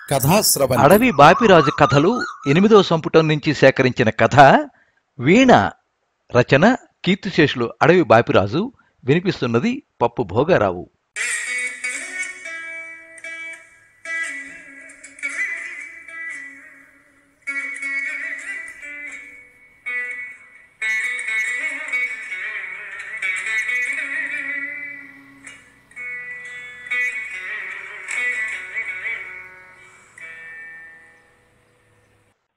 కథాశ్రవణి అడవి బాపిరాజు కథలు 8వ సంపుటం నుంచి సేకరించిన కథ వీణ. రచన కీర్తిశేషులు అడవి బాపిరాజు. వినిపిస్తున్నది పప్పు భోగారావు.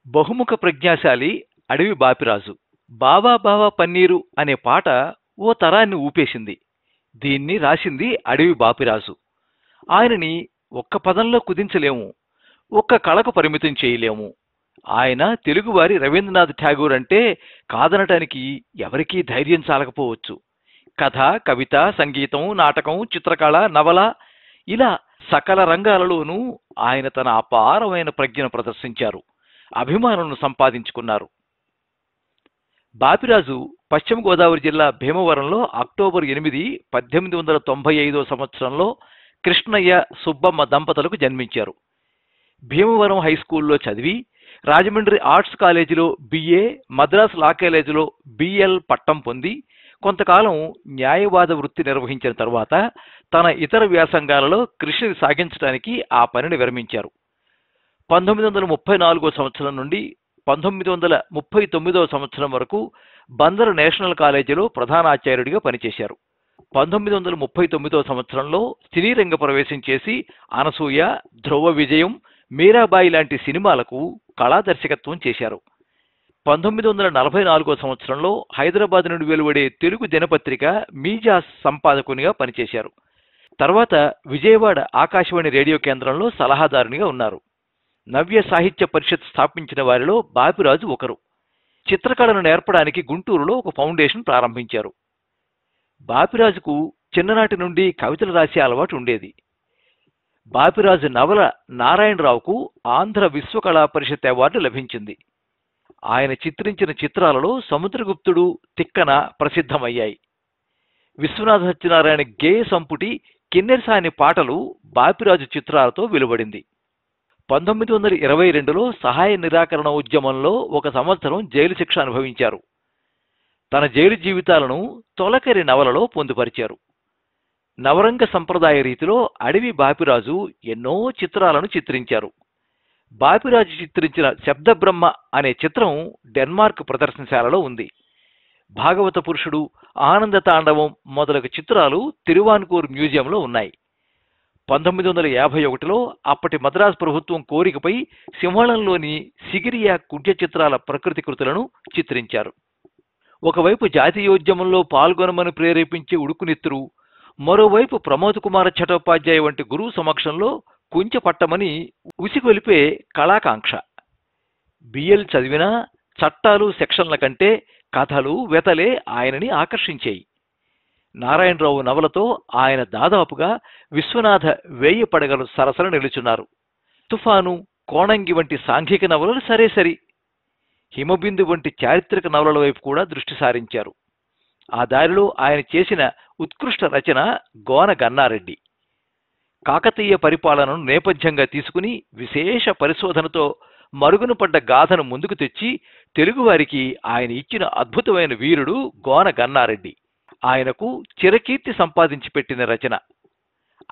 బహుముఖ ప్రజ్ఞాశాలి అడవి బాపిరాజు. బావా బావా పన్నీరు అనే పాట ఓ తరాన్ని ఊపేసింది. దీన్ని రాసింది అడవి బాపిరాజు. ఆయనని ఒక్క పదంలో కుదించలేము, ఒక్క కళకు పరిమితం చేయలేము. ఆయన తెలుగువారి రవీంద్రనాథ్ ఠాగూర్ అంటే కాదనటానికి ఎవరికీ ధైర్యం చాలకపోవచ్చు. కథ, కవిత, సంగీతం, నాటకం, చిత్రకళ, నవల ఇలా సకల రంగాలలోనూ ఆయన తన అపారమైన ప్రజ్ఞను ప్రదర్శించారు, అభిమానులను సంపాదించుకున్నారు. బాపిరాజు పశ్చిమ గోదావరి జిల్లా భీమవరంలో అక్టోబర్ 8, 1895 సంవత్సరంలో కృష్ణయ్య, సుబ్బమ్మ దంపతులకు జన్మించారు. భీమవరం హైస్కూల్లో చదివి రాజమండ్రి ఆర్ట్స్ కాలేజీలో BA, మద్రాస్ లా కాలేజీలో BL పట్టం పొంది కొంతకాలం న్యాయవాద వృత్తి నిర్వహించిన తర్వాత తన ఇతర వ్యాసంగాలలో కృషిని సాగించడానికి ఆ పనిని విరమించారు. 1934 సంవత్సరం నుండి 1939 సంవత్సరం వరకు బందరు నేషనల్ కాలేజీలో ప్రధానాచార్యుడిగా పనిచేశారు. 1939 సంవత్సరంలో సినీ రంగ ప్రవేశం చేసి అనసూయ, ధ్రువ విజయం, మీరాబాయి లాంటి సినిమాలకు కళా దర్శకత్వం చేశారు. 1944 సంవత్సరంలో హైదరాబాద్ నుండి వెలువడే తెలుగు దినపత్రిక మీజాస్ సంపాదకునిగా పనిచేశారు. తర్వాత విజయవాడ ఆకాశవాణి రేడియో కేంద్రంలో సలహాదారునిగా ఉన్నారు. నవ్య సాహిత్య పరిషత్ స్థాపించిన వారిలో బాపిరాజు ఒకరు. చిత్రకళను నేర్పడానికి గుంటూరులో ఒక ఫౌండేషన్ ప్రారంభించారు. బాపిరాజుకు చిన్ననాటి నుండి కవితలు రాసే అలవాటు ఉండేది. బాపిరాజు నవల నారాయణరావుకు ఆంధ్ర విశ్వకళా పరిషత్ అవార్డు లభించింది. ఆయన చిత్రించిన చిత్రాలలో సముద్రగుప్తుడు, తిక్కన ప్రసిద్ధమయ్యాయి. విశ్వనాథ సత్యనారాయణ గేయ సంపుటి కిన్నెరసాని పాటలు బాపిరాజు చిత్రాలతో వెలువడింది. 1922లో సహాయ నిరాకరణ ఉద్యమంలో ఒక సంవత్సరం జైలు శిక్ష అనుభవించారు. తన జైలు జీవితాలను తొలకరి నవలలో పొందుపరిచారు. నవరంగ సంప్రదాయ రీతిలో అడవి బాపిరాజు ఎన్నో చిత్రాలను చిత్రించారు. బాపిరాజు చిత్రించిన శబ్దబ్రహ్మ అనే చిత్రం డెన్మార్క్ ప్రదర్శనశాలలో ఉంది. భాగవత పురుషుడు, ఆనంద తాండవం మొదలగు చిత్రాలు తిరువాన్కూర్ మ్యూజియంలో ఉన్నాయి. 1951లో అప్పటి మద్రాసు ప్రభుత్వం కోరికపై సింహళంలోని సిగిరియా కుడ్య చిత్రాల ప్రకృతి కృతులను చిత్రించారు. ఒకవైపు జాతీయోద్యమంలో పాల్గొనమని ప్రేరేపించే ఉడుకునెత్తురు, మరోవైపు ప్రమోద్ కుమార చటోపాధ్యాయ వంటి గురువు సమక్షంలో కుంచె పట్టమని ఉసిగొలిపే కళాకాంక్ష. BL చదివినా చట్టాలు, సెక్షన్ల కంటే కథలు, వెతలే ఆయనని ఆకర్షించాయి. నారాయణరావు నవలతో ఆయన దాదాపుగా విశ్వనాథ 1000 పడగలు సరసన నిలుచున్నారు. తుఫాను, కోణంగి వంటి సాంఘిక నవలలు సరేసరి, హిమబిందు వంటి చారిత్రక నవలల వైపు కూడా దృష్టి సారించారు. ఆ దారిలో ఆయన చేసిన ఉత్కృష్ట రచన గోన గన్నారెడ్డి. కాకతీయ పరిపాలనను నేపథ్యంగా తీసుకుని విశేష పరిశోధనతో మరుగున పడ్డ గాథను ముందుకు తెచ్చి తెలుగువారికి ఆయన ఇచ్చిన అద్భుతమైన వీరుడు గోన గన్నారెడ్డి. ఆయనకు చిరకీర్తి సంపాదించి పెట్టిన రచన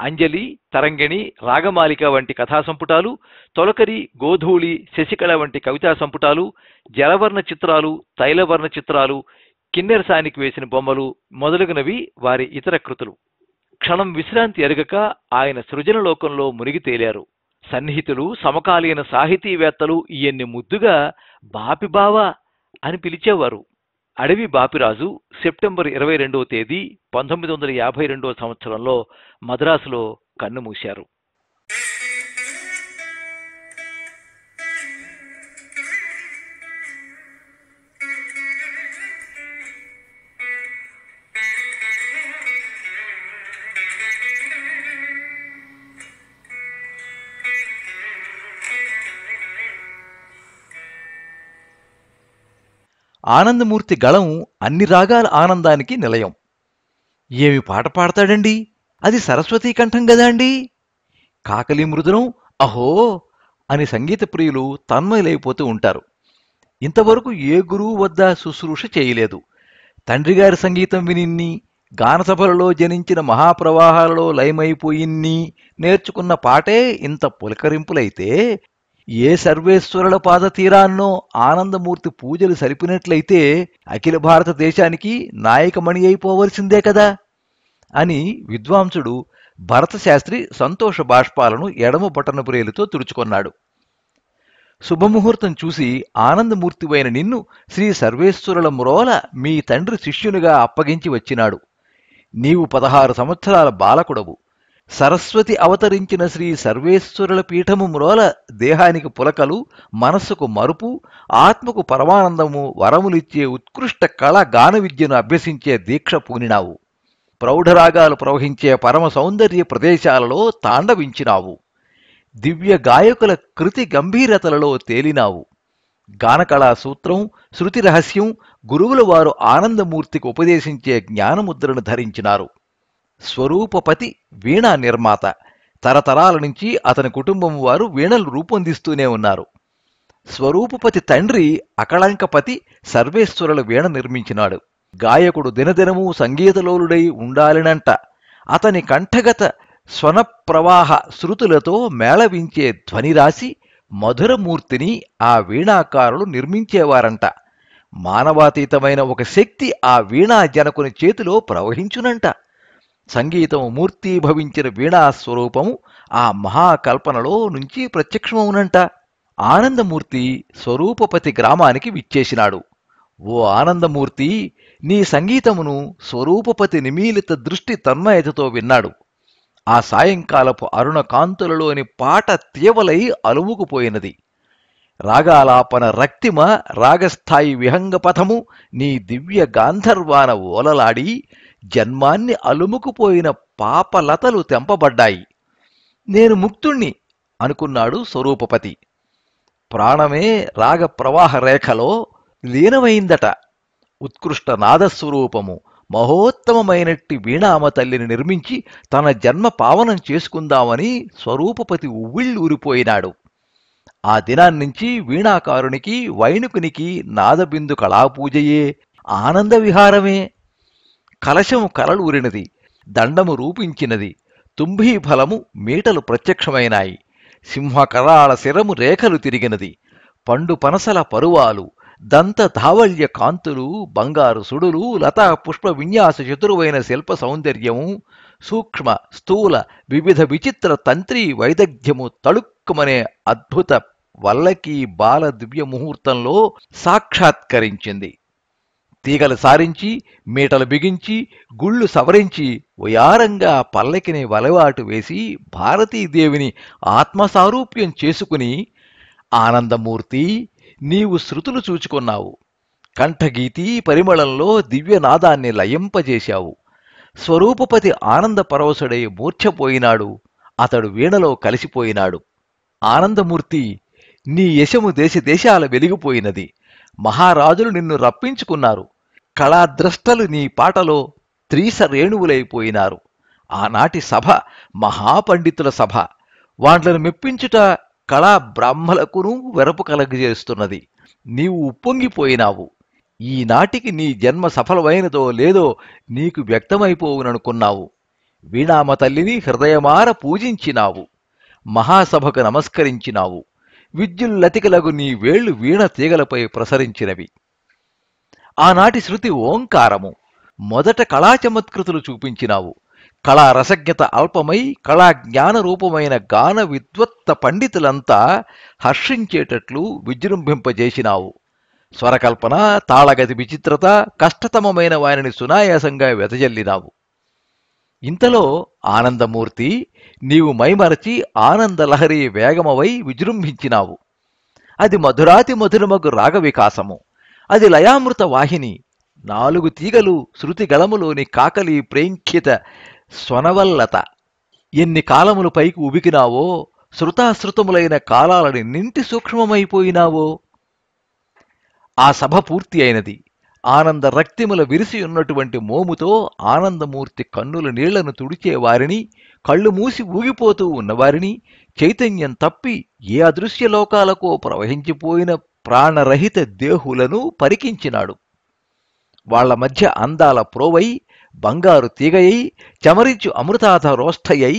అంజలి, తరంగిణి, రాగమాలిక వంటి కథా సంపుటాలు, తొలకరి, గోధూళి, శశికళ వంటి కవితా సంపుటాలు, జలవర్ణ చిత్రాలు, తైలవర్ణ చిత్రాలు, కిన్నెరసానికి వేసిన బొమ్మలు మొదలగునవి వారి ఇతర కృతులు. క్షణం విశ్రాంతి ఎరగక ఆయన సృజనలోకంలో మునిగి తేలారు. సన్నిహితులు, సమకాలీన సాహితీవేత్తలు ఈయన్ని ముద్దుగా బాపిబావా అని పిలిచేవారు. అడవి బాపిరాజు సెప్టెంబర్ 22వ తేదీ 1952 సంవత్సరంలో మద్రాసులో కన్నుమూశారు. ఆనందమూర్తి గళం అన్ని రాగాల ఆనందానికి నిలయం. ఏమి పాట పాడతాడండి, అది సరస్వతీ కంఠం గదా అండి. కాకలి మృదులం, అహో అని సంగీత ప్రియులు తన్మయులైపోతూ ఉంటారు. ఇంతవరకు ఏ గురువు వద్ద శుశ్రూష చేయలేదు. తండ్రిగారి సంగీతం వినిన్ని, గానసభలలో జనించిన మహాప్రవాహాలలో లయమైపోయిన్ని నేర్చుకున్న పాటే ఇంత పులకరింపులైతే, ఏ సర్వేశ్వరుల పాదతీరాన్నో ఆనందమూర్తి పూజలు సరిపినట్లయితే అఖిల భారతదేశానికి నాయకమణి అయిపోవలసిందే కదా అని విద్వాంసుడు భరతశాస్త్రి సంతోష బాష్పాలను ఎడమ బొటనబ్రేలుతో తుడుచుకొన్నాడు. శుభముహూర్తం చూసి ఆనందమూర్తివైన నిన్ను శ్రీ సర్వేశ్వరుల మ్రోల మీ తండ్రి శిష్యునిగా అప్పగించి వచ్చినాడు. నీవు 16 సంవత్సరాల బాలకుడవు. సరస్వతి అవతరించిన శ్రీ సర్వేశ్వరుల పీఠము మ్రోల దేహానికి పులకలు, మనస్సుకు మరుపు, ఆత్మకు పరమానందము వరములిచ్చే ఉత్కృష్ట కళ గాన విద్యను అభ్యసించే దీక్ష పూనినావు. ప్రౌఢరాగాలు ప్రవహించే పరమ సౌందర్య ప్రదేశాలలో తాండవించినావు. దివ్య గాయకుల కృతి గంభీరతలలో తేలినావు. గానకళా సూత్రం, శృతి రహస్యం గురువుల వారు ఆనందమూర్తికి ఉపదేశించే జ్ఞానముద్రను ధరించినారు. స్వరూపపతి వీణా నిర్మాత. తరతరాల నుంచి అతని కుటుంబం వారు వీణలు రూపొందిస్తూనే ఉన్నారు. స్వరూపపతి తండ్రి అకళంకపతి సర్వేశ్వరుల వీణ నిర్మించినాడు. గాయకుడు దినదినమూ సంగీతలోలుడై ఉండాలినంట. అతని కంఠగత స్వనప్రవాహ శృతులతో మేళవించే ధ్వనిరాశి మధురమూర్తిని ఆ వీణాకారులు నిర్మించేవారంట. మానవాతీతమైన ఒక శక్తి ఆ వీణా జనకుని చేతిలో ప్రవహించునంట. సంగీతము మూర్తీభవించిన వీణాస్వరూపము ఆ మహాకల్పనలో నుంచి ప్రత్యక్షమవునంట. ఆనందమూర్తి స్వరూపపతి గ్రామానికి విచ్చేసినాడు. ఓ ఆనందమూర్తి, నీ సంగీతమును స్వరూపపతి నిమీలిత దృష్టి తన్మయతతో విన్నాడు. ఆ సాయంకాలపు అరుణ కాంతులలోని పాట తీవలై అలుముకుపోయినది. రాగాలాపన రక్తిమ రాగస్థాయి విహంగపథము నీ దివ్య గాంధర్వాన ఓలలాడి జన్మాన్ని అలుముకుపోయిన పాపలతలు తెంపబడ్డాయి. నేను ముక్తుణ్ణి అనుకున్నాడు స్వరూపపతి. ప్రాణమే రాగ ప్రవాహ రేఖలో లీనమైందట. ఉత్కృష్ట నాదస్వరూపము మహోత్తమమైనట్టి వీణామ తల్లిని నిర్మించి తన జన్మ పావనం చేసుకుందామని స్వరూపపతి ఉవ్విళ్ళూరిపోయినాడు. ఆ దినాన్నించి వీణాకారునికి వైణుకునికి నాదబిందు కళాపూజయే, ఆనంద విహారమే. కలశము కలలూరినది, దండము రూపించినది, తుంభీఫలము మీటలు ప్రత్యక్షమైనాయి, సింహకరాళ శిరము రేఖలు తిరిగినది, పండు పనసల పరువాలు, దంత ధావళ్య కాంతులు, బంగారు సుడులు, లతా పుష్ప విన్యాస చతురువైన శిల్ప సౌందర్యము, సూక్ష్మ స్థూల వివిధ విచిత్ర తంత్రీ వైదగ్ధ్యము తళుక్కుమనే అద్భుత వల్లకీ బాల దివ్య ముహూర్తంలో సాక్షాత్కరించింది. తీగలు సారించి, మీటలు బిగించి, గుళ్ళు సవరించి, వయారంగా పల్లకిని వలవాటు వేసి భారతీదేవిని ఆత్మసారూప్యం చేసుకుని, ఆనందమూర్తి, నీవు శృతులు చూచుకున్నావు. కంఠగీతి పరిమళంలో దివ్యనాదాన్ని లయింపజేశావు. స్వరూపపతి ఆనంద పరవశుడై మూర్ఛపోయినాడు. అతడు వీణలో కలిసిపోయినాడు. ఆనందమూర్తి, నీ యశము దేశదేశాల వెలిగిపోయినది. మహారాజులు నిన్ను రప్పించుకున్నారు. కళాద్రష్టలు నీ పాటలో త్రీసరేణువులైపోయినారు. ఆనాటి సభ మహాపండితుల సభ. వాండ్లను మెప్పించుట కళా బ్రాహ్మలకును వెరపు కలగజేస్తున్నది. నీవు ఉప్పొంగిపోయినావు. ఈనాటికి నీ జన్మ సఫలమైనదో లేదో నీకు వ్యక్తమైపోవుననుకున్నావు. వీణామ తల్లిని హృదయమార పూజించినావు. మహాసభకు నమస్కరించినావు. విద్యుల్లతికలగు నీ వేళ్లు వీణ తీగలపై ప్రసరించినవి. ఆనాటి శృతి ఓంకారము. మొదట కళాచమత్కృతులు చూపించినావు. కళారసజ్ఞత అల్పమై కళాజ్ఞానరూపమైన గాన విద్వత్త పండితులంతా హర్షించేటట్లు విజృంభింపజేసినావు. స్వరకల్పన, తాళగతి విచిత్రత, కష్టతమమైన వారిని సునాయాసంగా వెదజల్లినావు. ఇంతలో ఆనందమూర్తి, నీవు మైమరచి ఆనందలహరి వేగమవై విజృంభించినావు. అది మధురాతి మధురమగు రాగ వికాసము. అది లయామృత వాహిని. 4 తీగలు శృతిగళములోని కాకలి ప్రేంఖ్యత స్వనవల్లత. ఎన్ని కాలములు పైకి ఉబికినావో, శృతాశ్రుతములైన కాలాలని నింటి సూక్ష్మమైపోయినావో. ఆ సభ పూర్తి అయినది. ఆనంద రక్తిముల విరిసియున్నటువంటి మోముతో ఆనందమూర్తి కన్నుల నీళ్లను తుడిచేవారిని, కళ్ళు మూసి ఊగిపోతూ ఉన్నవారిని, చైతన్యం తప్పి ఏ అదృశ్యలోకాలకో ప్రవహించిపోయిన ప్రాణరహిత దేహులను పరికించినాడు. వాళ్ల మధ్య అందాల ప్రోవై, బంగారు తీగయై, చమరించు అమృతాధరోష్ఠయై,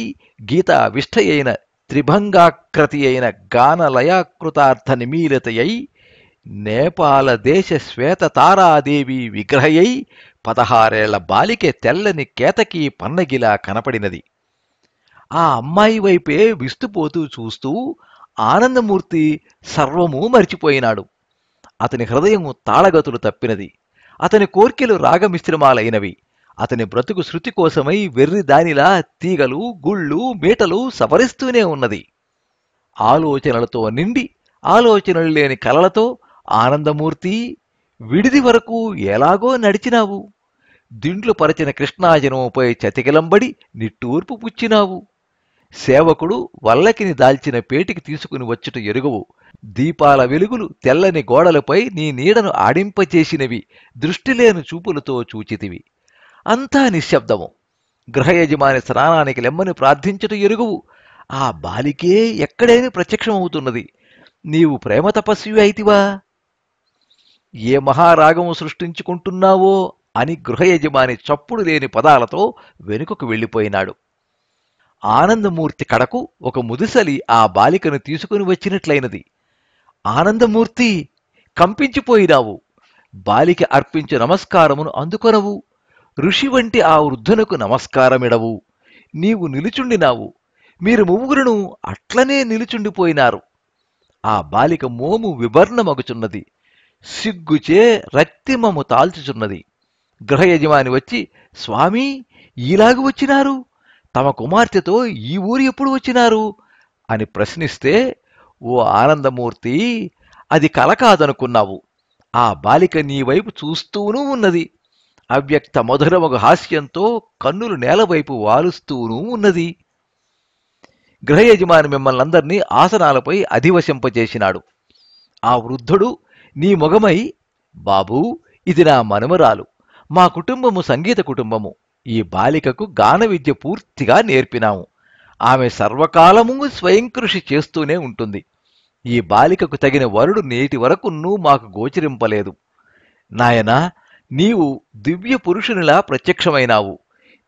గీతా విష్ఠయైన త్రిభంగాకృతి అయిన గానలయాకృతార్థ నిమీలితయై, నేపాల దేశ శ్వేత తారాదేవి విగ్రహయై 16 బాలికె తెల్లని కేతకీ పన్నగిలా కనపడినది. ఆ అమ్మాయి వైపే విస్తుపోతూ చూస్తూ ఆనందమూర్తి సర్వమూ మరిచిపోయినాడు. అతని హృదయము తాళగతులు తప్పినది. అతని కోర్కెలు రాగమిశ్రమాలైనవి. అతని బ్రతుకు శృతి కోసమై వెర్రి దానిలా తీగలు, గుళ్ళు, మీటలు సవరిస్తూనే ఉన్నది. ఆలోచనలతో నిండి, ఆలోచనలు లేని కలలతో ఆనందమూర్తి, విడిది వరకు ఎలాగో నడిచినావు. దిండ్లు పరచిన కృష్ణాజనముపై చతికిలంబడి నిట్టూర్పు పుచ్చినావు. సేవకుడు వల్లకిని దాల్చిన పేటికి తీసుకుని వచ్చుట ఎరుగవు. దీపాల వెలుగులు తెల్లని గోడలపై నీ నీడను ఆడింపచేసినవి దృష్టిలేని చూపులతో చూచితివి. అంతా నిశ్శబ్దము. గృహయజమాని స్నానానికి లెమ్మని ప్రార్థించుట ఎరుగవు. ఆ బాలికే ఎక్కడేని ప్రత్యక్షమవుతున్నది. నీవు ప్రేమ తపస్వి అయితివా? ఏ మహారాగము సృష్టించుకుంటున్నావో అని గృహయజమాని చప్పుడు లేని పదాలతో వెనుకకు వెళ్ళిపోయినాడు. ఆనందమూర్తి కడకు ఒక ముదుసలి ఆ బాలికను తీసుకుని వచ్చినట్లయినది. ఆనందమూర్తి, కంపించిపోయినావు. బాలిక అర్పించు నమస్కారమును అందుకొనవు. ఋషి వంటి ఆ వృద్ధునకు నమస్కారమిడవు. నీవు నిలుచుండినావు. మీరు ముగ్గురును అట్లనే నిలుచుండిపోయినారు. ఆ బాలిక మోము వివర్ణమగుచున్నది. సిగ్గుచే రక్తిమము తాల్చుచున్నది. గృహయజమాని వచ్చి, స్వామీ, ఈలాగు వచ్చినారు? తమ కుమార్తెతో ఈ ఊరు ఎప్పుడు వచ్చినారు అని ప్రశ్నిస్తే, ఓ ఆనందమూర్తి, అది కల కాదనుకున్నావు. ఆ బాలిక నీ వైపు చూస్తూనూ ఉన్నది. అవ్యక్త మధురమగు హాస్యంతో కన్నులు నేలవైపు వాలుస్తూనూ ఉన్నది. గృహయజమాని మిమ్మల్నందరినీ ఆసనాలపై అధివశింపచేసినాడు. ఆ వృద్ధుడు నీ మొగమై, బాబూ, ఇది నా మనుమరాలు. మా కుటుంబము సంగీత కుటుంబము. ఈ బాలికకు గాన విద్య పూర్తిగా నేర్పినాము. ఆమె సర్వకాలము స్వయం కృషి చేస్తూనే ఉంటుంది. ఈ బాలికకు తగిన వరుడు నేటి వరకున్నూ మాకు గోచరింపలేదు. నాయనా, నీవు దివ్య పురుషునిలా ప్రత్యక్షమైనావు.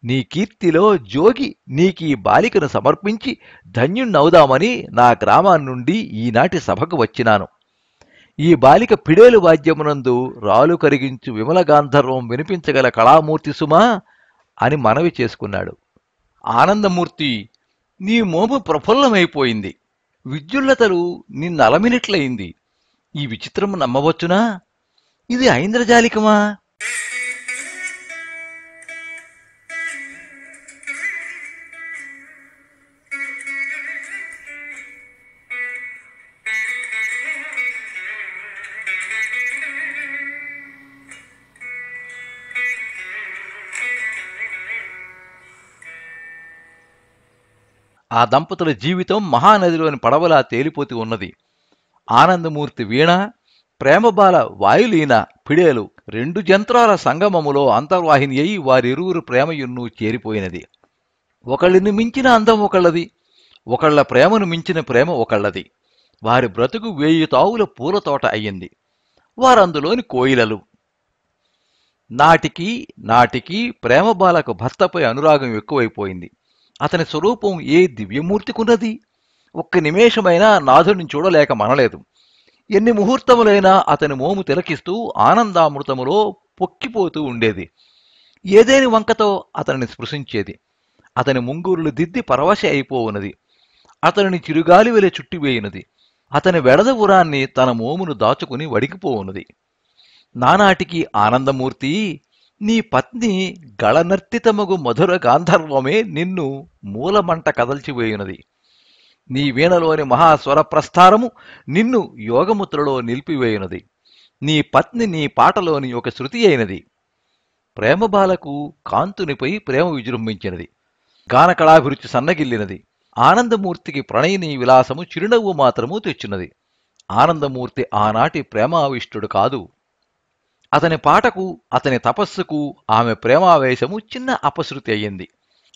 నీ కీర్తిలో జోగి నీకీ బాలికను సమర్పించి ధన్యుణ్ణవుదామని నా గ్రామాన్నుండి ఈనాటి సభకు వచ్చినాను. ఈ బాలిక పిడేలు వాద్యమునందు రాలు కరిగించు విమల గాంధర్వం వినిపించగల కళామూర్తి సుమా అని మనవి చేసుకున్నాడు. ఆనందమూర్తి, నీ మోము ప్రఫుల్లమైపోయింది. విద్యుల్లతలు నిన్నలమినట్లయింది. ఈ విచిత్రము నమ్మవచ్చునా? ఇది ఐంద్రజాలికమా? ఆ దంపతుల జీవితం మహానదిలోని పడవలా తేలిపోతూ ఉన్నది. ఆనందమూర్తి వీణ, ప్రేమబాల వాయులీన పిడేలు 2 జంత్రాల సంగమములో అంతర్వాహిని అయి వారిరువురు ప్రేమయున్నూ చేరిపోయినది. ఒకళ్ళని మించిన అందం ఒకళ్ళది, ఒకళ్ళ ప్రేమను మించిన ప్రేమ ఒకళ్ళది. వారి బ్రతుకు 1000 తావుల పూలతోట అయ్యింది. వారందులోని కోయిలలు. నాటికి నాటికి ప్రేమబాలకు భర్తపై అనురాగం ఎక్కువైపోయింది. అతని స్వరూపం ఏ దివ్యమూర్తికున్నది? ఒక్క నిమేషమైనా నాథుని చూడలేక మనలేదు. ఎన్ని ముహూర్తములైనా అతని మోము తిలకిస్తూ ఆనందామృతములో పొక్కిపోతూ ఉండేది. ఏదేని వంకతో అతనిని స్పృశించేది. అతని ముంగూరులు దిద్ది పరవశ అయిపోవునది. అతనిని చిరుగాలి వెలి చుట్టివేయునది. అతని వెడదవురాన్ని తన మోమును దాచుకుని వడికిపోవునది. నానాటికి ఆనందమూర్తి, నీ పత్ని గళనర్తితమగు మధుర గాంధర్వమే నిన్ను మూలమంట కదల్చివేయునది. నీ వీణలోని మహాస్వర ప్రస్థారము నిన్ను యోగముద్రలో నిలిపివేయునది. నీ పత్ని నీ పాటలోని ఒక శృతి అయినది. ప్రేమబాలకు కాంతునిపై ప్రేమ విజృంభించినది. గానకళాభిరుచి సన్నగిల్లినది. ఆనందమూర్తికి ప్రణయిని విలాసము చిరునవ్వు మాత్రము తెచ్చినది. ఆనందమూర్తి ఆనాటి ప్రేమావిష్టుడు కాదు. అతని పాటకు, అతని తపస్సుకు ఆమె ప్రేమావేశము చిన్న అపశృతి అయ్యింది.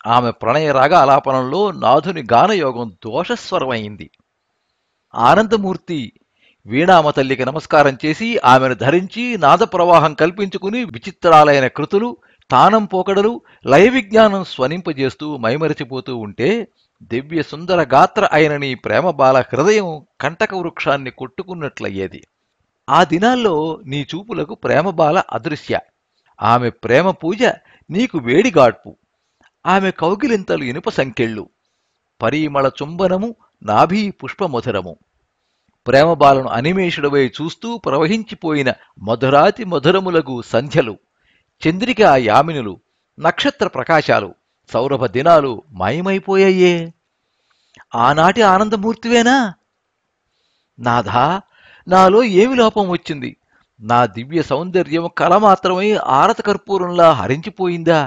ఆమె ప్రణయరాగ ఆలాపనంలో నాథుని గానయోగం దోషస్వరమైంది. ఆనందమూర్తి వీణామతల్లికి నమస్కారం చేసి ఆమెను ధరించి నాదప్రవాహం కల్పించుకుని విచిత్రాలైన కృతులు, తానం పోకడలు, లయ విజ్ఞానం స్వనింపజేస్తూ మైమరిచిపోతూ ఉంటే దివ్య సుందర గాత్ర అయిన నీ ప్రేమబాల హృదయం కంటక వృక్షాన్ని కొట్టుకున్నట్లయ్యేది. ఆ దినాల్లో నీ చూపులకు ప్రేమబాల అదృశ్య. ఆమె ప్రేమ పూజ నీకు వేడిగాడ్పు. ఆమె కౌగిలింతలు ఇనుప సంకెళ్ళు, పరీమళ చుంబనము నాభీ పుష్పమధురము. ప్రేమబాలను అనిమేషుడవై చూస్తూ ప్రవహించిపోయిన మధురాతి మధురములగు సంధ్యలు, చంద్రికా యామినులు, నక్షత్ర ప్రకాశాలు, సౌరభ దినాలు మాయమైపోయాయే. ఆనాటి ఆనందమూర్తివేనా? నాథా, నాలో ఏమి లోపం వచ్చింది? నా దివ్య సౌందర్యం కల మాత్రమై ఆరత కర్పూరంలా హరించిపోయిందా?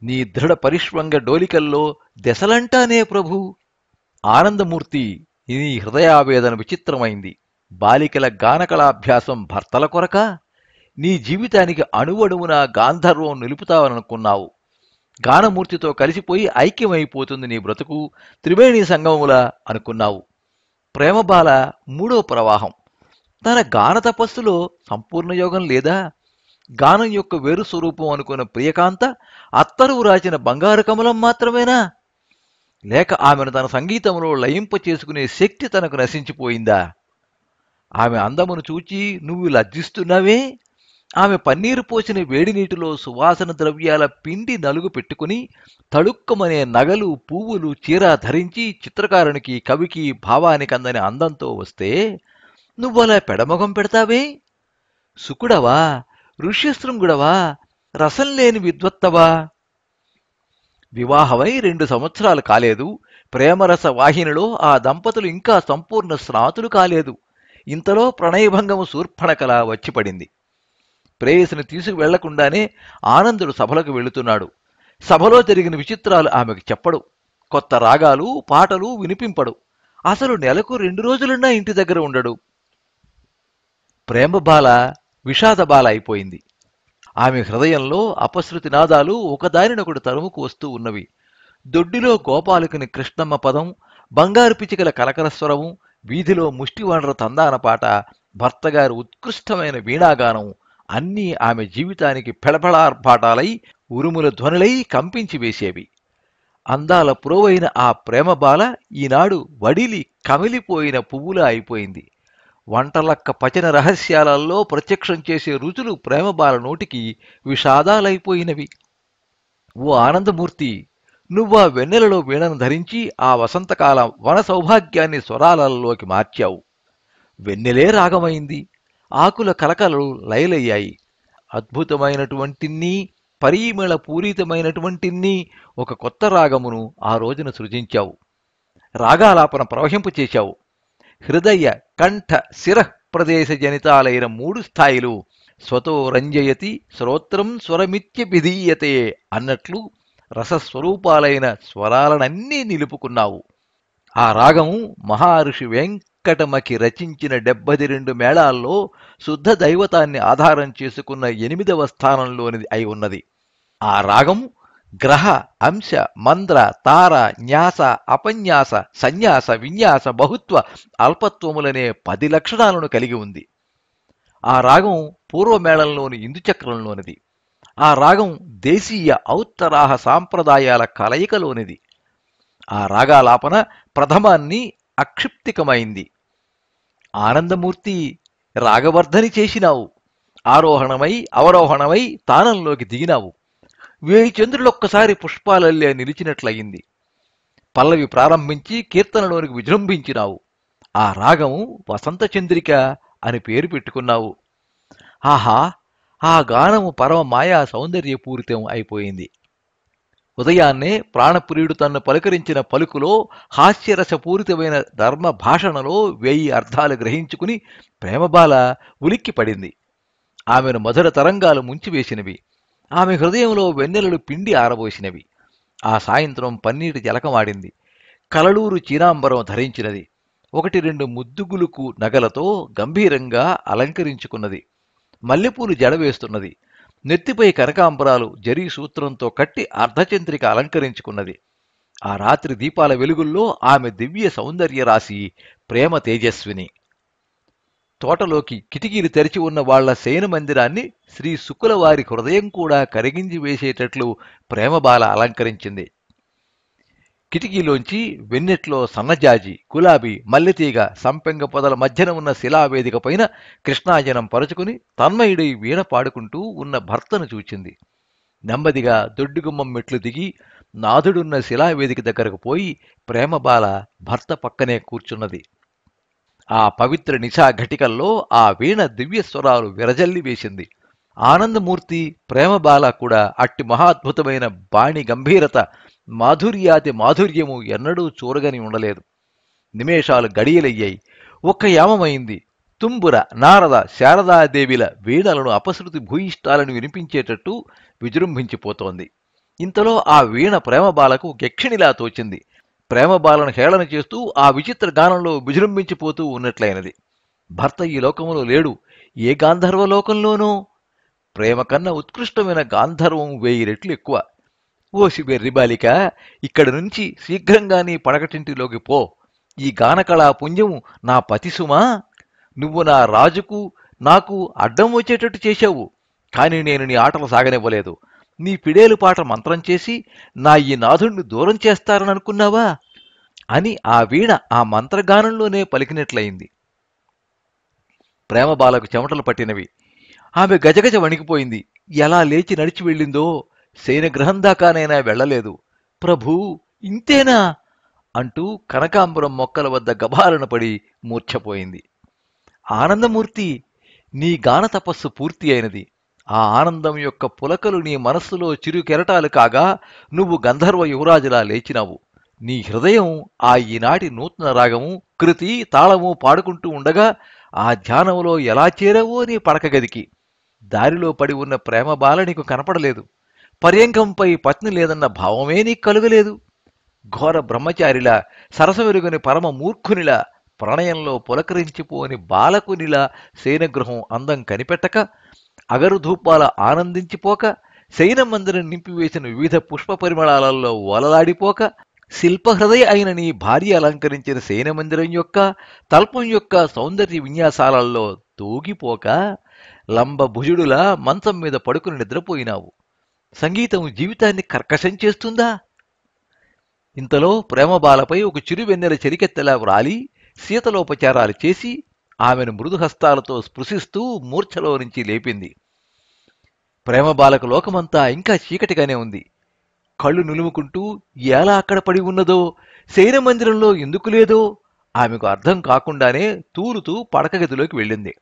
నీ దృఢ పరిష్వంగ డోలికల్లో దశలంటానే ప్రభూ. ఆనందమూర్తి, నీ హృదయావేదన విచిత్రమైంది. బాలికల గానకళాభ్యాసం భర్తల కొరక? నీ జీవితానికి అణువణువున గాంధర్వం నిలుపుతావనుకున్నావు. గానమూర్తితో కలిసిపోయి ఐక్యమైపోతుంది నీ బ్రతుకు, త్రివేణి సంగమములా అనుకున్నావు. ప్రేమబాల మూడో ప్రవాహం. తన గాన తపస్సులో సంపూర్ణ యోగం లేదా? గానం యొక్క వేరు స్వరూపం అనుకున్న ప్రియకాంత అత్తరు రాచిన బంగారు కమలం మాత్రమేనా? లేక ఆమెను తన సంగీతంలో లయింప చేసుకునే శక్తి తనకు నశించిపోయిందా? ఆమె అందమును చూచి నువ్వు లజ్జిస్తున్నావే? ఆమె పన్నీరు పోసిన వేడి నీటిలో సువాసన ద్రవ్యాల పిండి నలుగు పెట్టుకుని తళుక్కమనే నగలు, పువ్వులు, చీర ధరించి చిత్రకారునికి, కవికి భావానికందని అందంతో వస్తే నువ్వలా పెడమొగం పెడతావే? సుకుడవా? ఋష్యశృంగుడవా? రసం లేని విద్వత్తవా? వివాహమై 2 సంవత్సరాలు కాలేదు. ప్రేమరస వాహినిలో ఆ దంపతులు ఇంకా సంపూర్ణ స్నాతులు కాలేదు. ఇంతలో ప్రణయభంగము శూర్పణకలా వచ్చిపడింది. ప్రేయసిని తీసుకువెళ్లకుండానే ఆనందుడు సభలకు వెళుతున్నాడు. సభలో జరిగిన విచిత్రాలు ఆమెకు చెప్పడు. కొత్త రాగాలు, పాటలు వినిపింపడు. అసలు నెలకు 2 రోజులున్నా ఇంటి దగ్గర ఉండడు. ప్రేమబాల విషాదబాల అయిపోయింది. ఆమె హృదయంలో అపశృతి నాదాలు ఒకదానినొకడు తరుముకు వస్తూ ఉన్నవి. దొడ్డిలో గోపాలకుని కృష్ణమ్మ పదం, బంగారు పిచికల కలకలస్వరము, వీధిలో ముష్టివాండ్ర తందాన పాట, భర్తగారు ఉత్కృష్టమైన వీణాగానం అన్నీ ఆమె జీవితానికి పెళపెళార్పాటాలై, ఉరుముల ధ్వనులై కంపించి వేసేవి. అందాల పురోవైన ఆ ప్రేమబాల ఈనాడు వడిలి కమిలిపోయిన పువ్వులా అయిపోయింది. వంటలక్క పచన రహస్యాలలో ప్రత్యక్షం చేసే రుచులు ప్రేమబాల నోటికి విషాదాలైపోయినవి. ఓ ఆనందమూర్తి, నువ్వా వెన్నెలలో వీణను ధరించి ఆ వసంతకాల వన సౌభాగ్యాన్ని స్వరాలలోకి మార్చావు. వెన్నెలే రాగమైంది. ఆకుల కలకలలు లయలయ్యాయి. అద్భుతమైనటువంటిన్నీ, పరీమళ పూరితమైనటువంటిన్నీ ఒక కొత్త రాగమును ఆ రోజున సృజించావు. రాగాలాపన ప్రవహింపు చేశావు. హృదయ, కంఠ, శిరః ప్రదేశ జనితాలైన 3 స్థాయిలు స్వతో రంజయతి శ్రోత్రం స్వరమిత్యభిధీయతే అన్నట్లు రసస్వరూపాలైన స్వరాలనన్నీ నిలుపుకున్నావు. ఆ రాగము మహర్షి వెంకటమకి రచించిన 72 మేళాల్లో శుద్ధ దైవతాన్ని ఆధారం చేసుకున్న 8వ స్థానంలోనిది అయి ఉన్నది. ఆ రాగము గ్రహ, అంశ, మంద్ర, తార, న్యాస, అపన్యాస, సన్యాస, విన్యాస, బహుత్వ, అల్పత్వములనే 10 లక్షణాలను కలిగి ఉంది. ఆ రాగం పూర్వమేళంలోని ఇందుచక్రంలోనిది. ఆ రాగం దేశీయ ఔత్తరాహ సాంప్రదాయాల కలయికలోనిది. ఆ రాగాలాపన ప్రథమాన్ని అక్షిప్తికమైంది. ఆనందమూర్తి, రాగవర్ధని చేసినావు. ఆరోహణమై అవరోహణమై తానంలోకి దిగినావు. 1000 చంద్రులొక్కసారి పుష్పాలల్లే నిలిచినట్లయింది. పల్లవి ప్రారంభించి కీర్తనలోనికి విజృంభించినావు. ఆ రాగము వసంత చంద్రిక అని పేరు పెట్టుకున్నావు. ఆహా, ఆ గానము పరమ మాయా సౌందర్యపూరితం అయిపోయింది. ఉదయాన్నే ప్రాణప్రియుడు తన్ను పలుకరించిన పలుకులో, హాస్యరసపూరితమైన ధర్మ భాషణలో 1000 అర్థాలు గ్రహించుకుని ప్రేమబాల ఉలిక్కి పడింది. ఆమెను మధుర తరంగాలు ముంచివేసినవి. ఆమె హృదయంలో వెన్నెలలు పిండి ఆరబోసినవి. ఆ సాయంత్రం పన్నీటి జలకమాడింది. కలలూరు చీనాంబరం ధరించినది. 1-2 ముద్దుగులుకు నగలతో గంభీరంగా అలంకరించుకున్నది. మల్లెపూలు జడవేస్తున్నది. నెత్తిపై కనకాంబరాలు జరీ సూత్రంతో కట్టి అర్ధచంద్రిక అలంకరించుకున్నది. ఆ రాత్రి దీపాల వెలుగుల్లో ఆమె దివ్య సౌందర్య రాశి, ప్రేమ తేజస్విని. తోటలోకి కిటికీలు తెరిచి ఉన్న వాళ్ల శయన మందిరాన్ని శ్రీ శుకులవారి హృదయం కూడా కరిగించి వేసేటట్లు ప్రేమబాల అలంకరించింది. కిటికీలోంచి వెన్నెట్లో సన్నజాజి, గులాబీ, మల్లెతీగ, సంపెంగ పొదల మధ్యన ఉన్న శిలావేదిక పైన కృష్ణాజనం పరుచుకుని తన్మయుడై వీణ పాడుకుంటూ ఉన్న భర్తను చూచింది. నెమ్మదిగా దొడ్డుగుమ్మం మెట్లు దిగి నాథుడున్న శిలావేదిక దగ్గరకు పోయి ప్రేమబాల భర్త పక్కనే కూర్చున్నది. ఆ పవిత్ర నిశా ఘటికల్లో ఆ వీణ దివ్యస్వరాలు విరజల్లి వేసింది. ఆనందమూర్తి, ప్రేమబాల కూడా అట్టి మహాద్భుతమైన బాణి గంభీరత, మాధుర్యాతి మాధుర్యము ఎన్నడూ చూరగని ఉండలేదు. నిమేషాలు గడియలయ్యాయి. ఒక్క యామమైంది. తుంబుర, నారద, శారదాదేవిల వీణలను అపశృతి భూయిష్టాలను వినిపించేటట్టు విజృంభించిపోతోంది. ఇంతలో ఆ వీణ ప్రేమబాలకు యక్షిణిలా తోచింది. ప్రేమబాలను హేళన చేస్తూ ఆ విచిత్ర గానంలో విజృంభించిపోతూ ఉన్నట్లయినది. భర్త ఈ లోకంలో లేడు, ఏ గాంధర్వ లోకంలోనో. ప్రేమ కన్నా ఉత్కృష్టమైన గాంధర్వం 1000 రెట్లు ఎక్కువ. ఓసి బెర్రిబాలిక, ఇక్కడి నుంచి శీఘ్రంగా నీ పడకటింటిలోకి పో. ఈ గానకళా పుంజము నా పతిసుమా. నువ్వు నా రాజుకు నాకు అడ్డం వచ్చేటట్టు చేశావు. కాని నేను నీ ఆటలు సాగనివ్వలేదు. నీ పిడేలు పాట మంత్రం చేసి నా ఈ నాథుణ్ణి దూరం చేస్తారననుకున్నావా అని ఆ వీణ ఆ మంత్రగానంలోనే పలికినట్లయింది. ప్రేమబాలకు చెమటలు పట్టినవి. ఆమె గజగజ వణికిపోయింది. ఎలా లేచి నడిచి వెళ్ళిందో. శయనగృహం దాకానైనా వెళ్లలేదు. ప్రభూ, ఇంతేనా అంటూ కనకాంబరం మొక్కల వద్ద గభాలన పడి మూర్ఛపోయింది. ఆనందమూర్తి, నీ గాన తపస్సు పూర్తి అయినది. ఆ ఆనందం యొక్క పులకలు నీ మనస్సులో చిరు కెరటాలు కాగా నువ్వు గంధర్వ యువరాజులా లేచినావు. నీ హృదయం ఆ ఈనాటి నూతన రాగము, కృతి, తాళము పాడుకుంటూ ఉండగా ఆ ధ్యానంలో ఎలా చేరావో నీ పడకగదికి. దారిలో పడి ఉన్న ప్రేమబాల నీకు కనపడలేదు. పర్యంకంపై పత్ని లేదన్న భావమే నీకు కలుగలేదు. ఘోర బ్రహ్మచారిలా, సరసమెరుగని పరమ మూర్ఖునిలా, ప్రణయంలో పులకరించిపోని బాలకునిలా శయనగృహం అందం కనిపెట్టక, అగరుధూపాల ఆనందించిపోక, శయనమందిరం నింపివేసిన వివిధ పుష్ప పరిమళాలలో ఓలలాడిపోక, శిల్పహృదయ అయిన నీ భార్య అలంకరించిన శయనమందిరం యొక్క, తల్పం యొక్క సౌందర్య విన్యాసాలలో తూగిపోక, లంబభుజుడులా మంచం మీద పడుకుని నిద్రపోయినావు. సంగీతం జీవితాన్ని కర్కశం చేస్తుందా? ఇంతలో ప్రేమబాలపై ఒక చిరువెన్నెల చెరికెత్తెలా వ్రాలి శీతలోపచారాలు చేసి ఆమెను మృదుహస్తాలతో స్పృశిస్తూ మూర్ఛలో నుంచి లేపింది. ప్రేమబాలకు లోకమంతా ఇంకా చీకటిగానే ఉంది. కళ్ళు నులుముకుంటూ ఎలా అక్కడ పడి ఉన్నదో, శయనమందిరంలో ఎందుకు లేదో ఆమెకు అర్థం కాకుండానే తూలుతూ పడకగదిలోకి వెళ్ళింది.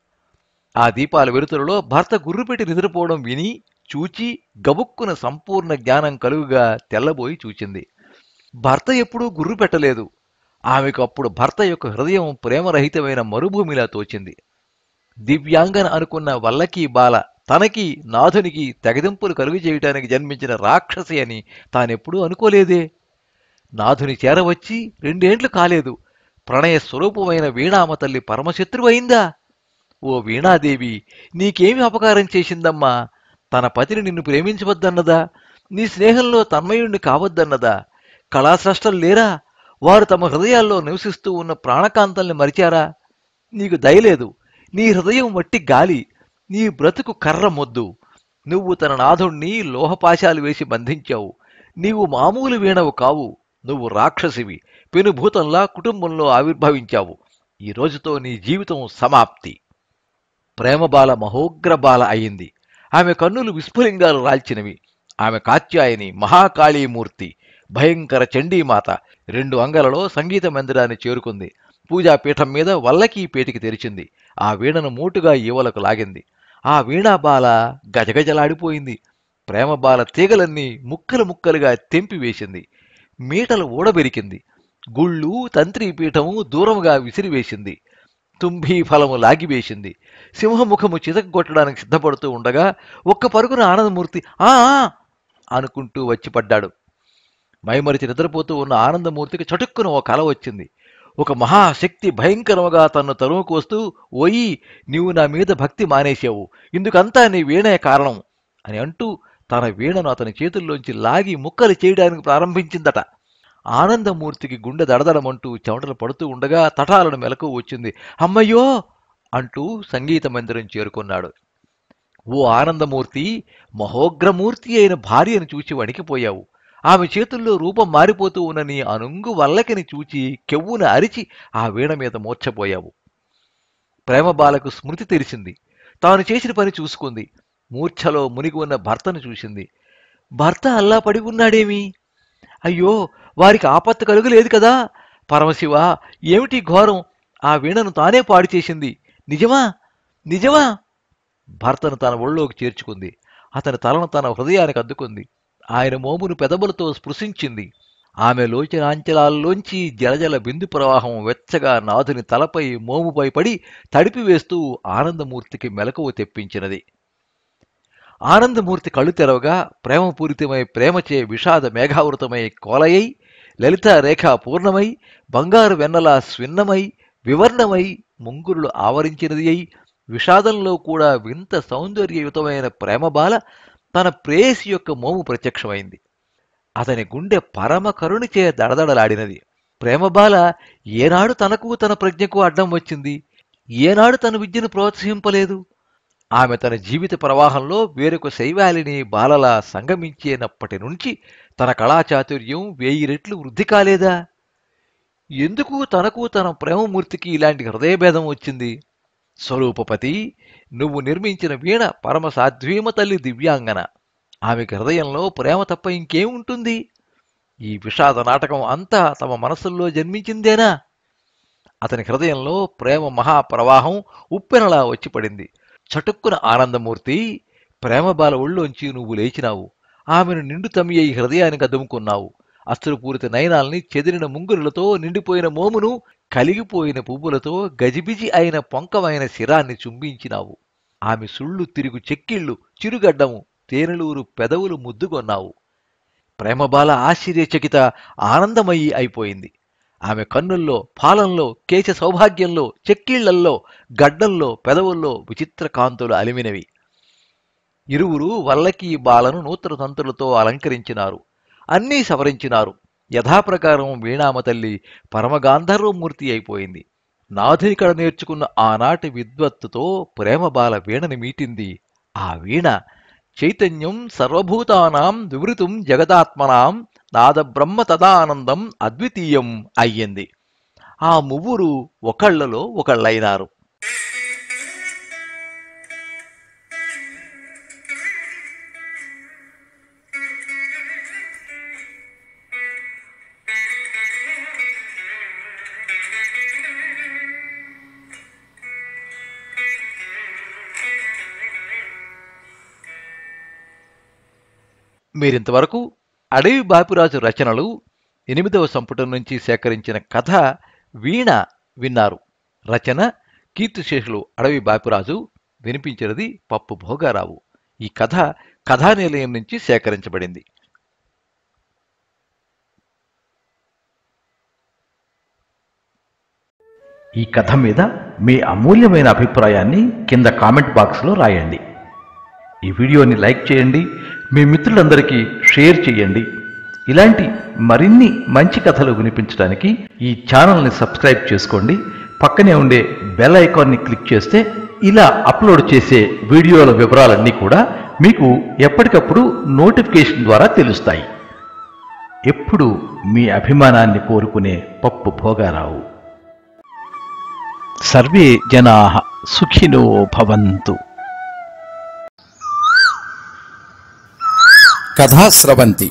ఆ దీపాల వెలుతురులో భర్త గుర్రుపెట్టి నిద్రపోవడం విని చూచి గబుక్కున సంపూర్ణ జ్ఞానం కలుగుగా తెల్లబోయి చూచింది. భర్త ఎప్పుడూ గుర్రు పెట్టలేదు. ఆమెకు అప్పుడు భర్త యొక్క హృదయం ప్రేమరహితమైన మరుభూమిలా తోచింది. దివ్యాంగన అనుకున్న వల్లకీ బాల తనకి నాథునికి తెగదింపులు కలుగు చేయటానికి జన్మించిన రాక్షసి అని తానెప్పుడూ అనుకోలేదే. నాథుని చేరవచ్చి 2 ఏండ్లు కాలేదు. ప్రణయ స్వరూపమైన వీణామ తల్లి పరమశత్రువైందా? ఓ వీణాదేవి, నీకేమి అపకారం చేసిందమ్మా? తన పతిని నిన్ను ప్రేమించవద్దన్నదా? నీ స్నేహంలో తన్మయుణ్ణి కావద్దన్నదా? కళాస్రష్టలు లేరా? వారు తమ హృదయాల్లో నివసిస్తూ ఉన్న ప్రాణకాంతల్ని మరిచారా? నీకు దయలేదు. నీ హృదయం వట్టి గాలి, నీ బ్రతుకు కర్ర మొద్దు. నువ్వు తన నాథుణ్ణి లోహపాశాలు వేసి బంధించావు. నీవు మామూలు వీణవు కావు. నువ్వు రాక్షసివి. పెనుభూతంలా కుటుంబంలో ఆవిర్భవించావు. ఈ రోజుతో నీ జీవితం సమాప్తి. ప్రేమబాల మహోగ్రబాల అయింది. ఆమె కన్నులు విస్ఫులింగాలు రాల్చినవి. ఆమె కాత్యాయని, మహాకాళీమూర్తి, భయంకర చండీమాత 2 అంగలలో సంగీత మందిరాన్ని చేరుకుంది. పూజాపీఠం మీద వల్లకీ పేటికి తెరిచింది. ఆ వీణను మూటుగా ఈవలకు లాగింది. ఆ వీణాబాల గజగజలాడిపోయింది. ప్రేమబాల తీగలన్నీ ముక్కలు ముక్కలుగా తెంపివేసింది. మీటలు ఊడబెరికింది. గుళ్ళు, తంత్రీపీఠము దూరముగా విసిరివేసింది. తుంభీ ఫలము లాగివేసింది. సింహముఖము చితగొట్టడానికి సిద్ధపడుతూ ఉండగా ఒక్క పరుగున ఆనందమూర్తి ఆ అనుకుంటూ వచ్చిపడ్డాడు. మైమరిచి నిద్రపోతూ ఉన్న ఆనందమూర్తికి చటుక్కున ఓ కల వచ్చింది. ఒక మహాశక్తి భయంకరముగా తన్ను తరుముకు వస్తూ, ఓయి, నీవు నా మీద భక్తి మానేశావు, ఇందుకంతా నీ వీణే కారణం అని అంటూ తన వీణను అతని చేతుల్లోంచి లాగి ముక్కలు చేయడానికి ప్రారంభించిందట. ఆనందమూర్తికి గుండె దడదడమంటూ చెమటలు పడుతూ ఉండగా తటాలను మెలకు వచ్చింది. అమ్మయ్యో అంటూ సంగీత మందిరం చేరుకున్నాడు. ఓ ఆనందమూర్తి, మహోగ్రమూర్తి అయిన భార్యను చూచి వణికిపోయావు. ఆమె చేతుల్లో రూపం మారిపోతూ ఉన్న నీ అనుంగు వల్లకిని చూచి కెవ్వున అరిచి ఆ వీణ మీద మూర్ఛపోయావు. ప్రేమబాలకు స్మృతి తెలిసింది. తాను చేసిన పని చూసుకుంది. మూర్ఛలో మునిగి ఉన్న భర్తను చూసింది. భర్త అల్లా పడి ఉన్నాడేమి? అయ్యో, వారికి ఆపత్తు కలుగలేదు కదా? పరమశివ, ఏమిటి ఘోరం? ఆ వీణను తానే పాడు చేసింది. నిజమా? నిజమా? భర్తను తన ఒళ్ళోకి చేర్చుకుంది. అతని తలను తన హృదయానికి అద్దుకుంది. ఆయన మోమును పెదవులతో స్పృశించింది. ఆమె లోచనాంచలాల్లోంచి జలజల బిందు ప్రవాహం వెచ్చగా నాథుని తలపై మోముపై పడి తడిపివేస్తూ ఆనందమూర్తికి మెలకువ తెప్పించినది. ఆనందమూర్తి కళ్ళు తెరవగా ప్రేమపూరితమై ప్రేమచే విషాద మేఘావృతమై కోలయై, లలితా రేఖ పూర్ణమై, బంగారు వెన్నలా స్విన్నమై, వివర్ణమై, ముంగురులు ఆవరించినది అయి, విషాదంలో కూడా వింత సౌందర్యయుతమైన ప్రేమబాల తన ప్రేయసి యొక్క మోము ప్రత్యక్షమైంది. అతని గుండె పరమ కరుణిచే దడదడలాడినది. ప్రేమబాల ఏనాడు తనకు తన ప్రజ్ఞకు అడ్డం వచ్చింది? ఏనాడు తన విద్యను ప్రోత్సహింపలేదు? ఆమె తన జీవిత ప్రవాహంలో వేరొక శైవాలిని బాలలా సంగమించేనప్పటి నుంచి తన కళాచాతుర్యం 1000 రెట్లు వృద్ధి కాలేదా? ఎందుకు తనకు తన ప్రేమమూర్తికి ఇలాంటి హృదయభేదం వచ్చింది? స్వరూపపతి, నువ్వు నిర్మించిన వీణ పరమ సాధ్వీమ తల్లి దివ్యాంగన. ఆమెకి హృదయంలో ప్రేమ తప్ప ఇంకేముంటుంది? ఈ విషాద నాటకం అంతా తమ మనస్సుల్లో జన్మించిందేనా? అతని హృదయంలో ప్రేమ మహాప్రవాహం ఉప్పెనలా వచ్చి పడింది. చటుక్కున ఆనందమూర్తి, ప్రేమబాల ఒళ్ళోంచి నువ్వు లేచినావు. ఆమెను నిండు తమ్మి అయి హృదయానికి అదుముకున్నావు. అస్త్రపూరిత నయనాల్ని చెదిరిన ముంగురులతో నిండిపోయిన మోమును కలిగిపోయిన పువ్వులతో గజిబిజి అయిన పొంకమైన శిరాన్ని చుంబించినావు. ఆమె సుళ్ళు తిరుగు చెక్కిళ్ళు, చిరుగడ్డము, తేనెలూరు పెదవులు ముద్దుగొన్నావు. ప్రేమబాల ఆశ్చర్యచకిత ఆనందమయ్యి అయిపోయింది. ఆమె కన్నుల్లో, పాలంలో, కేశ సౌభాగ్యంలో, చెక్కిళ్లల్లో, గడ్డంలో, పెదవుల్లో విచిత్ర కాంతులు అలిమినవి. ఇరువురు వల్లకీ బాలను నూతన తంతులతో అలంకరించినారు. అన్నీ సవరించినారు. యథాప్రకారం వీణామ తల్లి పరమగాంధర్వమూర్తి అయిపోయింది. నాథునికడ నేర్చుకున్న ఆనాటి విద్వత్తుతో ప్రేమబాల వీణని మీటింది. ఆ వీణ చైతన్యం సర్వభూతానాం వివృతం జగదాత్మనాం నాదబ్రహ్మ తదానందం అద్వితీయం అయ్యింది. ఆ మువ్వురు ఒకళ్లలో ఒకళ్ళైనారు. మీరింతవరకు అడవి బాపిరాజు రచనలు 8వ సంపుటం నుంచి సేకరించిన కథ వీణ విన్నారు. రచన కీర్తిశేషులు అడవి బాపిరాజు, వినిపించినది పప్పు భోగారావు. ఈ కథ కథానిలయం నుంచి సేకరించబడింది. ఈ కథ మీద మీ అమూల్యమైన అభిప్రాయాన్ని కింద కామెంట్ బాక్స్లో రాయండి. ఈ వీడియోని లైక్ చేయండి, మీ మిత్రులందరికీ షేర్ చేయండి. ఇలాంటి మరిన్ని మంచి కథలు వినిపించడానికి ఈ ఛానల్ని సబ్స్క్రైబ్ చేసుకోండి. పక్కనే ఉండే బెల్ ఐకాన్ని క్లిక్ చేస్తే ఇలా అప్లోడ్ చేసే వీడియోల వివరాలన్నీ కూడా మీకు ఎప్పటికప్పుడు నోటిఫికేషన్ ద్వారా తెలుస్తాయి. ఎప్పుడు మీ అభిమానాన్ని కోరుకునే పప్పు భోగారావు. సర్వే జనాః సుఖినో భవంతు. కథా స్రవంతి